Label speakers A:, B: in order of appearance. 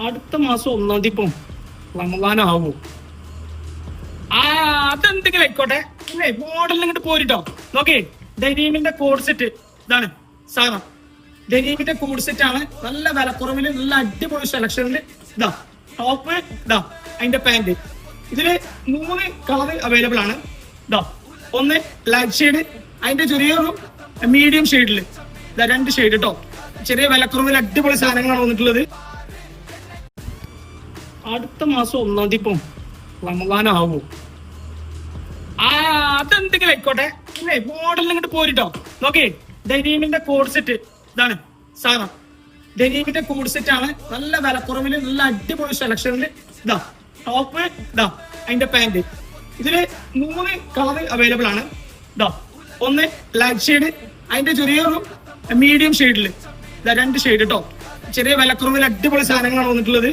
A: അടുത്ത മാസം 1-ാം തീയതി ഇപ്പം റമദാനാവോ? അതെന്തെങ്കിലും ആയിക്കോട്ടെ. ഇല്ലേ, മോഡലിൽ ഇങ്ങോട്ട് പോരിട്ടോ. നോക്കേ, ഡെനീമിന്റെ കോഡ് സെറ്റ് ഇതാണ് സാധനം. ഡെനീമിന്റെ കോഡ് സെറ്റ് ആണ്. നല്ല വിലക്കുറവില് നല്ല അടിപൊളി സെലക്ഷനില്. ഇതാ ടോപ്പ്, ഇതാ അതിന്റെ പാന്റ്. ഇതില് 3 കളർ അവൈലബിൾ ആണ്. ഇതാ ഒന്ന് ലൈറ്റ് ഷെയ്ഡ്, അതിന്റെ ചെറിയൊരു മീഡിയം ഷെയ്ഡില്. ഇതാ 2 ഷെയ്ഡ് കേട്ടോ. ചെറിയ വിലക്കുറവിൽ അടിപൊളി സാധനങ്ങളാണ് വന്നിട്ടുള്ളത്. അടുത്ത മാസം 1-ാം തീയതി ഇപ്പം റമദാനാവോ? അതെന്തെങ്കിലും ആയിക്കോട്ടെ. ഇല്ലേ, മോഡലിൽ ഇങ്ങോട്ട് പോരിട്ടോ. നോക്കേ, ഡെനീമിന്റെ കോഡ് സെറ്റ് ഇതാണ് സാധനം. ഡെനീമിന്റെ കോഡ് സെറ്റ് ആണ്. നല്ല വിലക്കുറവില് നല്ല അടിപൊളി സെലക്ഷനില്. ഇതാ ടോപ്പ്, ഇതാ അതിന്റെ പാന്റ്. ഇതില് 3 കളർ അവൈലബിൾ ആണ്. ഇതാ ഒന്ന് ലൈറ്റ് ഷെയ്ഡ്, അതിന്റെ ചെറിയൊരു മീഡിയം ഷെയ്ഡില്. ഇതാ 2 ഷെയ്ഡ് കേട്ടോ. ചെറിയ വിലക്കുറവിൽ അടിപൊളി സാധനങ്ങളാണ് വന്നിട്ടുള്ളത്.